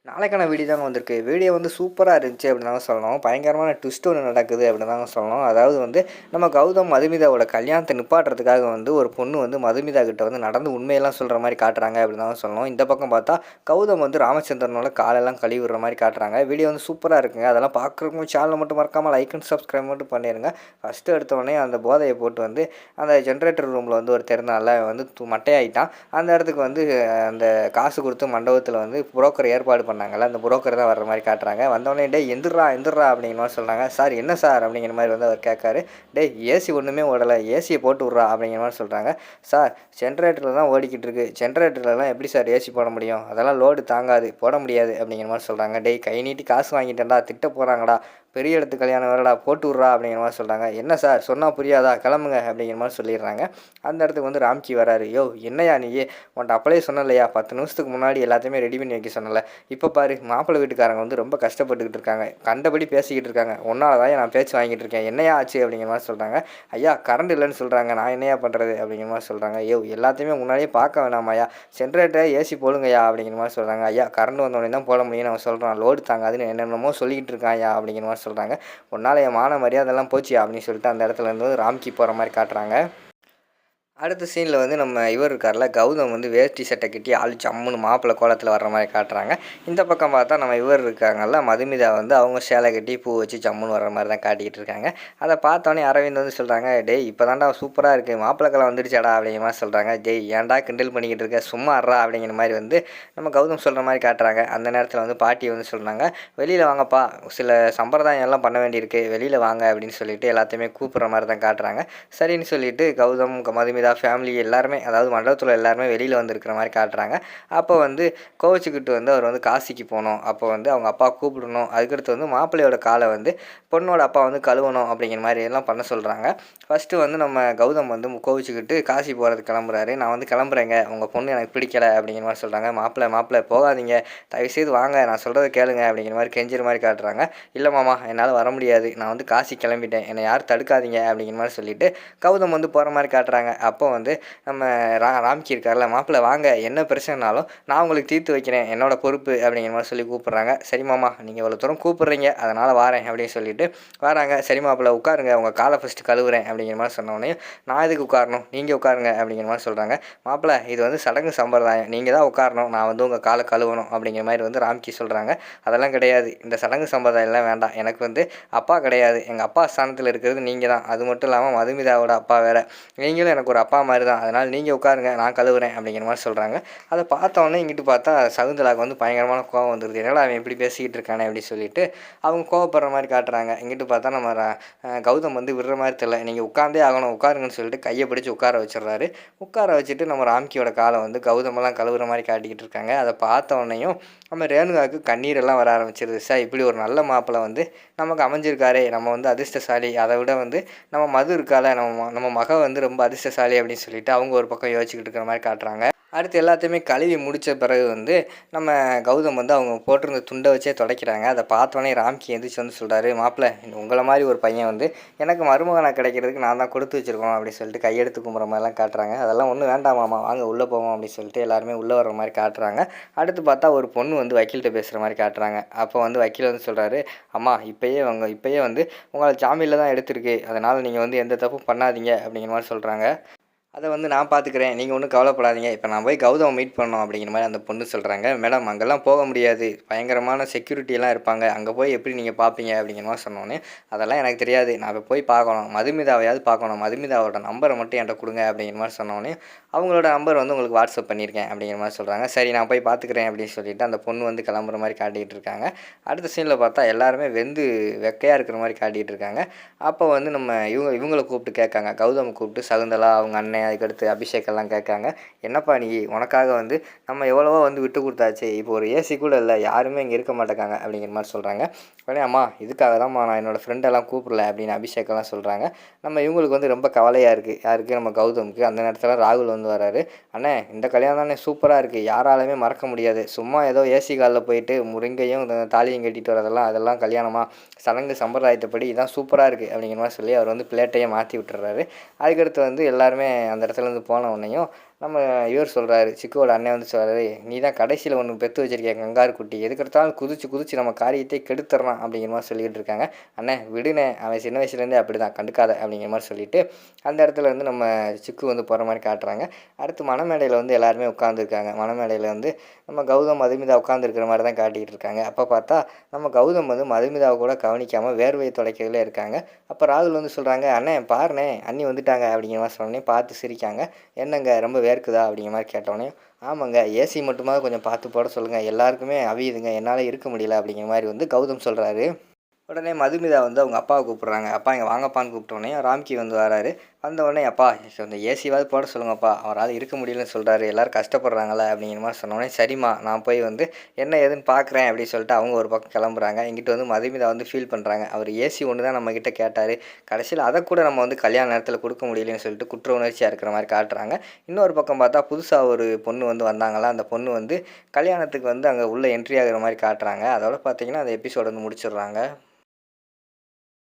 நாளைக்கான வீடியோ தாங்க வந்திருக்கு. வீடியோ வந்து சூப்பராக இருந்துச்சு அப்படின்னு தாங்க சொல்லணும். பயங்கரமான ட்விஸ்ட் ஒன்று நடக்குது அப்படின்னு தாங்க சொல்லணும். அதாவது வந்து நம்ம கௌதம் மதுமிதாவோட கல்யாணத்தை நிப்பாட்டுறதுக்காக வந்து ஒரு பொண்ணு வந்து மதுமிதா கிட்ட வந்து நடந்து உண்மையெல்லாம் சொல்கிற மாதிரி காட்டுறாங்க அப்படின்னு தாங்க சொல்லணும். இந்த பக்கம் பார்த்தா கௌதம் வந்து ராமச்சந்திரனோட காலெல்லாம் கழுவி விடுற மாதிரி காட்டுறாங்க. வீடியோ வந்து சூப்பராக இருக்குங்க. அதெல்லாம் பார்க்குறவங்க சேனலை மட்டும் மறக்காமல் லைக் அண்ட் சப்ஸ்கிரைப் மட்டும் பண்ணிடுங்க. ஃபஸ்ட்டு எடுத்தோடனே அந்த போதையை போட்டு வந்து அந்த ஜென்ரேட்டர் ரூமில் வந்து ஒரு தெரிந்தால வந்து மட்டையாயிட்டான். அந்த இடத்துக்கு வந்து அந்த காசு கொடுத்து மண்டபத்தில் வந்து புரோக்கர் ஏற்பாடு பண்ணாங்கல்ல, அந்த புரோக்கர் தான் வர்ற மாதிரி காட்டுறாங்க. வந்தோடனே டேய் எந்திர்றா எந்திர்றா அப்படிங்கிற மாதிரி சொல்கிறாங்க. சார் என்ன சார் அப்படிங்கிற மாதிரி வந்து அவர் கேட்காரு. டேய் ஏசி ஒன்றுமே ஓடலை, ஏசியை போட்டு விட்றா அப்படிங்கிற மாதிரி சொல்கிறாங்க. சார் ஜென்ரேட்டரில் தான் ஓடிக்கிட்டு இருக்கு, ஜென்ரேட்டர்லாம் எப்படி சார் ஏசி போட முடியும், அதெல்லாம் லோடு தாங்காது, போட முடியாது அப்படிங்கிற மாதிரி சொல்கிறாங்க. டேய் கை நீட்டி காசு வாங்கிட்டேன்டா, திட்ட போகிறாங்கடா, பெரிய இடத்து கல்யாணம் வேறடா, போட்டு விட்றா அப்படிங்கிற மாதிரி சொல்கிறாங்க. என்ன சார் சொன்னால் புரியாதா, கிளம்புங்க அப்படிங்கிற மாதிரி சொல்லிடுறாங்க. அந்த இடத்துக்கு வந்து ராம்கி வராரு. யோ என்னையா நீ, உன்ட்ட அப்பளே சொன்னலையா, 10 நிமிஷத்துக்கு முன்னாடி எல்லாத்தையுமே ரெடி பண்ணி வைக்க சொன்னல, இப்போ பாரு மாப்பிள்ளை வீட்டுக்காரங்க வந்து ரொம்ப கஷ்டப்பட்டுக்கிட்டு இருக்காங்க, கண்டபடி பேசிக்கிட்டு இருக்காங்க, ஒன்றால் தான் நான் பேச்சு வாங்கிட்டு இருக்கேன், என்னையா ஆச்சு அப்படிங்கிற மாதிரி சொல்கிறாங்க. ஐயா கரண்ட் இல்லைன்னு சொல்கிறாங்க, நான் என்னையா பண்ணுறது அப்படிங்கிற மாதிரி சொல்கிறாங்க. யோ எல்லாத்தையுமே முன்னாடியே பார்க்க வேணாமாயா, ஜென்ரேட்டர் ஏசி போடுங்கய்யா அப்படிங்கிற மாதிரி சொல்கிறாங்க. ஐயா கரண்ட் வந்தோடனே தான் போட முடியும்னு அவன் சொல்கிறான், லோடு தாங்காதுன்னு என்னென்னமோ சொல்லிக்கிட்டு இருக்காயா அப்படிங்கிற மாதிரி சொல்கிறாங்க. உன்னால் என் மான மரியாதைலாம் போச்சியா அப்படின்னு சொல்லிட்டு அந்த இடத்துல இருந்து ராம்கி போகிற மாதிரி காட்டுறாங்க. அடுத்த சீனில் வந்து நம்ம இவர் இருக்கார்ல கௌதம் வந்து வேஷ்டி சட்டை கட்டி ஆள் ஜம்முன்னு மாப்பிள்ளை கோலத்தில் வர்ற மாதிரி காட்டுறாங்க. இந்த பக்கம் பார்த்தா நம்ம இவர் இருக்காங்கல்ல மதுமிதா வந்து அவங்க சேலை கட்டி பூ வச்சு ஜம்முன்னு வர்ற மாதிரி தான் காட்டிக்கிட்டு இருக்காங்க. அதை பார்த்தோன்னே அரவிந்த் வந்து சொல்கிறாங்க, டேய் இப்போ தாண்டா சூப்பராக இருக்குது, மாப்பிள்ளை கலை வந்துடுச்சாடா அப்படிங்கிற மாதிரி சொல்கிறாங்க. டேய் ஏன்டா கிண்டல் பண்ணிக்கிட்டு இருக்க, சும்மா அறா அப்படிங்கிற மாதிரி வந்து நம்ம கௌதம் சொல்கிற மாதிரி காட்டுறாங்க. அந்த நேரத்தில் வந்து பாட்டி வந்து சொல்கிறாங்க, வெளியில் வாங்கப்பா, சில சம்பிரதாயம் எல்லாம் பண்ண வேண்டியிருக்கு, வெளியில் வாங்க அப்படின்னு சொல்லிட்டு எல்லாத்தையுமே கூப்பிட்ற மாதிரி தான் காட்டுறாங்க. சரின்னு சொல்லிட்டு கௌதம் மதுமிதா ஃபேமிலி எல்லாருமே, அதாவது மண்டபத்தில் எல்லாருமே வெளியில் வந்துருக்கிற மாதிரி காட்டுறாங்க. அப்போ வந்து கோவிச்சுக்கிட்டு வந்து அவர் வந்து காசிக்கு போகணும், அப்போ வந்து அவங்க அப்பா கூப்பிடணும், அதுக்கடுத்து வந்து மாப்பிள்ளையோட காலை வந்து பொண்ணோட அப்பா வந்து கழுவணும் அப்படிங்கிற மாதிரி எல்லாம் பண்ண சொல்கிறாங்க. ஃபஸ்ட்டு வந்து நம்ம கௌதம் வந்து கோவிச்சுக்கிட்டு காசி போகிறதுக்கு கிளம்புறாரு. நான் வந்து கிளம்புறேங்க, உங்கள் பொண்ணு எனக்கு பிடிக்கலை அப்படிங்கிற மாதிரி சொல்கிறாங்க. மாப்பிள்ளை போகாதீங்க, தயவுசெய்து வாங்க, நான் சொல்கிறத கேளுங்க அப்படிங்கிற மாதிரி கெஞ்சிற மாதிரி காட்டுறாங்க. இல்லை மாமா என்னால் வர முடியாது, நான் வந்து காசி கிளம்பிட்டேன், என்னை யாரும் தடுக்காதீங்க அப்படிங்கிற மாதிரி சொல்லிவிட்டு கௌதம் வந்து போகிற மாதிரி காட்டுறாங்க. அப்போ வந்து நம்ம ராம்கி இருக்கார்ல, மாப்பிள்ளை வாங்க, என்ன பிரச்சனைனாலும் நான் உங்களுக்கு தீர்த்து வைக்கிறேன், என்னோட பொறுப்பு அப்படிங்கிற மாதிரி சொல்லி கூப்பிட்றாங்க. சரி மாமா நீங்கள் இவ்வளோ தூரம் கூப்பிட்றீங்க, அதனால் வாரேன் அப்படின்னு சொல்லிட்டு வராங்க. சரி மாப்பிள்ளை உட்காருங்க, உங்கள் காலை ஃபஸ்ட்டு கழுவுறேன் அப்படிங்கிற மாதிரி சொன்னோடனே, நான் எதுக்கு உட்காரணும், நீங்கள் உட்காருங்க அப்படிங்கிற மாதிரி சொல்கிறாங்க. மாப்பிள்ளை இது வந்து சடங்கு சம்பிரதாயம், நீங்கள் தான் உட்காரணும், நான் வந்து உங்கள் காலை கழுவணும் அப்படிங்கிற மாதிரி வந்து ராம்கி சொல்கிறாங்க. அதெல்லாம் கிடையாது, இந்த சடங்கு சம்பிரதாயம்லாம் வேண்டாம், எனக்கு வந்து அப்பா கிடையாது, எங்கள் அப்பா ஸ்தானத்தில் இருக்கிறது நீங்கள் தான், அது மட்டும் இல்லாமல் மதுமிதாவோட அப்பா வேறு, நீங்களும் எனக்கு ஒரு அப்பா மாதிரி தான், அதனால் நீங்கள் உட்காருங்க, நான் கழுவுறேன் அப்படிங்கிற மாதிரி சொல்கிறாங்க. அதை பார்த்தோன்னே இங்கிட்டு பார்த்தா சகுந்தலாவுக்கு வந்து பயங்கரமான கோவம் வந்துடுது. என்னடா அவன் இப்படி பேசிக்கிட்டு இருக்கானே அப்படின்னு சொல்லிட்டு அவங்க கோவப்படுற மாதிரி காட்டுறாங்க. இங்கிட்டு பார்த்தா நம்ம கௌதம் வந்து விடுற மாதிரி தெரியல, நீங்கள் உட்காந்தே ஆகணும், உட்காருங்கன்னு சொல்லிட்டு கையை பிடிச்சி உட்கார வச்சிடுறாரு. உட்கார வச்சுட்டு நம்ம ராம்கியோட காலை வந்து கௌதமெல்லாம் கழுவுற மாதிரி காட்டிக்கிட்டு இருக்காங்க. அதை பார்த்தோன்னையும் நம்ம ரேணுகாவுக்கு கண்ணீரெல்லாம் வர ஆரம்பிச்சிருது. சார் இப்படி ஒரு நல்ல மாப்பிள்ளை வந்து நமக்கு அமைஞ்சிருக்காரே, நம்ம வந்து அதிர்ஷ்டசாலி, அதை விட வந்து நம்ம மது இருக்கால, நம்ம மக வந்து ரொம்ப அதிர்ஷ்டசாலி அப்படின்னு சொல்லிட்டு அவங்க ஒரு பக்கம் யோசிச்சுக்கிட்டு இருக்கிற மாதிரி காட்டுறாங்க. அடுத்து எல்லாத்தையுமே கழுவி முடித்த பிறகு வந்து நம்ம கௌதம் வந்து அவங்க போட்டிருந்த துண்டை வச்சே துடைக்கிறாங்க. அதை பார்த்தோன்னே ராம்கி எந்திரிச்சு வந்து சொல்கிறாரு, மாப்பிள்ளை உங்களை மாதிரி ஒரு பையன் வந்து எனக்கு மருமகனாக கிடைக்கிறதுக்கு நான் தான் கொடுத்து வச்சுருக்கோம் அப்படின்னு சொல்லிட்டு கையெடுத்து கும்புற மாதிரிலாம் காட்டுறாங்க. அதெல்லாம் ஒன்றும் வேண்டாமாம்மா, வாங்க உள்ளே போவோம் அப்படின்னு சொல்லிட்டு எல்லாருமே உள்ளே வர்ற மாதிரி காட்டுறாங்க. அடுத்து பார்த்தா ஒரு பொண்ணு வந்து வக்கீல்கிட்ட பேசுகிற மாதிரி காட்டுறாங்க. அப்போ வந்து வக்கீல் வந்து சொல்கிறாரு, அம்மா இப்போயே வந்து உங்களை ஜாமீனில் தான் எடுத்திருக்கு, அதனால் நீங்கள் வந்து எந்த தப்பும் பண்ணாதீங்க அப்படிங்கிற மாதிரி சொல்கிறாங்க. அதை வந்து நான் பார்த்துக்கிறேன், நீங்கள் ஒன்றும் கவலைப்படாதீங்க, இப்போ நான் போய் கௌதம் மீட் பண்ணோம் அப்படிங்கிற மாதிரி அந்த பொண்ணு சொல்கிறாங்க. மேடம் அங்கெல்லாம் போக முடியாது, பயங்கரமான செக்யூரிட்டியெல்லாம் இருப்பாங்க, அங்கே போய் எப்படி நீங்கள் பார்ப்பீங்க அப்படிங்கிற மாதிரி சொன்னோன்னே, அதெல்லாம் எனக்கு தெரியாது, நான் இப்போ போய் பார்க்கணும், மதுமிதாவையாவது பார்க்கணும், மதுமிதாவோட நம்பரை மட்டும் என்கிட்ட கொடுங்க அப்படிங்கிற மாதிரி சொன்னோன்னே, அவங்களோட நம்பர் வந்து உங்களுக்கு வாட்ஸ்அப் பண்ணியிருக்கேன் அப்படிங்கிற மாதிரி சொல்கிறாங்க. சரி நான் போய் பார்த்துக்கிறேன் அப்படின்னு சொல்லிட்டு அந்த பொண்ணு வந்து கிளம்புற மாதிரி காட்டிகிட்டு இருக்காங்க. அடுத்த சீனில் பார்த்தா எல்லாருமே வெக்கையாக இருக்கிற மாதிரி காட்டிகிட்டு இருக்காங்க. அப்போ வந்து நம்ம இவங்களை கூப்பிட்டு கேட்காங்க, கௌதம் கூப்பிட்டு சகுந்தலா அவங்க அண்ணன் அதுக்கடுத்து அபிஷேக் எல்லாம் கேட்காங்க, என்னப்பா நீ உனக்காக வந்து நம்ம எவ்வளவோ வந்து விட்டு கொடுத்தாச்சு, இப்போ ஒரு ஏசி கூட இல்லை, யாருமே இங்கே இருக்க மாட்டேங்காங்க அப்படிங்கிற மாதிரி சொல்கிறாங்க. உடனே அம்மா இதுக்காக தான்மா நான் என்னோடய ஃப்ரெண்டெல்லாம் கூப்பிடல அப்படின்னு அபிஷேக்கெல்லாம் சொல்கிறாங்க. நம்ம இவங்களுக்கு வந்து ரொம்ப கவலையாக இருக்குது, யாருக்கு நம்ம கௌதமுக்கு. அந்த நேரத்தில் ராகுல் வந்து வராரு. அண்ணே இந்த கல்யாணம் தானே சூப்பராக இருக்குது, யாராலுமே மறக்க முடியாது, சும்மா ஏதோ ஏசி காலில் போயிட்டு முருங்கையும் தாலியும் கட்டிட்டு வரதெல்லாம் அதெல்லாம் கல்யாணமாக, சடங்கு சம்பிரதாயத்தைப்படி இதான் சூப்பராக இருக்குது அப்படிங்கிற மாதிரி சொல்லி அவர் வந்து பிளேட்டையே மாற்றி விட்டுறாரு. அதுக்கடுத்து வந்து எல்லாருமே அந்த இடத்துலேருந்து போன உடனேயும் நம்ம இவர் சொல்கிறாரு, சிக்குவோட அண்ணன் வந்து சொல்கிறாரு, நீ தான் கடைசியில் ஒன்று பெற்று வச்சிருக்கிய கங்காரு குட்டி, எதுக்கெடுத்தாலும் குதிச்சு நம்ம காரியத்தை கெடுத்துட்றான் அப்படிங்கிற மாதிரி சொல்லிகிட்டு இருக்காங்க. அண்ணே விடுனே, அவன் சின்ன வயசுலேருந்தே அப்படி தான், கண்டுக்காத அப்படிங்கிற மாதிரி சொல்லிவிட்டு அந்த இடத்துல வந்து நம்ம சிக்கு வந்து போகிற மாதிரி காட்டுறாங்க. அடுத்து மணமேடையில் வந்து எல்லாருமே உட்காந்துருக்காங்க. மணமேடையில் வந்து நம்ம கௌதம் மதுமிதா உட்காந்துருக்கிற மாதிரி தான் காட்டிகிட்டு இருக்காங்க. அப்போ பார்த்தா நம்ம கௌதம் வந்து மதுமிதாவை கூட கவனிக்காமல் வேர்வையை துடைக்கிறதுல இருக்காங்க. அப்போ ராகுல் வந்து சொல்கிறாங்க, அண்ணே பாருண்ணே அண்ணி வந்துட்டாங்க அப்படிங்கிற மாதிரி சொன்னோடனே பார்த்து சிரிக்காங்க. என்னங்க ரொம்ப வேர்க்குதா அப்படிங்கிற மாதிரி கேட்டோடனே, ஆமாங்க ஏசி மட்டுமாவது கொஞ்சம் பார்த்து போட சொல்லுங்கள், எல்லாருக்குமே அவியுதுங்க, என்னால் இருக்க முடியல அப்படிங்கிற மாதிரி வந்து கௌதம் சொல்கிறாரு. உடனே மதுமிதா வந்து அவங்க அப்பாவை கூப்பிட்றாங்க. அப்பா இங்கே வாங்கப்பான்னு கூப்பிட்டோன்னே ராம்கி வந்து வராரு. வந்தவுடனே அப்பா இந்த ஏசியாவது போட சொல்லுங்கப்பா, அவரால் இருக்க முடியலன்னு சொல்கிறாரு, எல்லோரும் கஷ்டப்படுறாங்களே அப்படிங்கிற மாதிரி சொன்னோடனே, சரிம்மா நான் போய் வந்து என்ன ஏதுன்னு பார்க்குறேன் அப்படின்னு சொல்லிட்டு அவங்க ஒரு பக்கம் கிளம்புறாங்க. இங்கிட்ட வந்து மதுமிதா வந்து ஃபீல் பண்ணுறாங்க, அவர் ஏசி ஒன்று தான் நம்மக்கிட்ட கேட்டார், கடைசியில் அதை கூட நம்ம வந்து கல்யாண நேரத்தில் கொடுக்க முடியலன்னு சொல்லிட்டு குற்ற உணர்ச்சியாக இருக்கிற மாதிரி காட்டுறாங்க. இன்னொரு பக்கம் பார்த்தா புதுசாக ஒரு பொண்ணு வந்து வந்தாங்களா, அந்த பொண்ணு வந்து கல்யாணத்துக்கு வந்து அங்கே உள்ளே என்ட்ரி ஆகிற மாதிரி காட்டுறாங்க. அதோட பார்த்தீங்கன்னா அந்த எபிசோடு வந்து முடிச்சிடுறாங்க.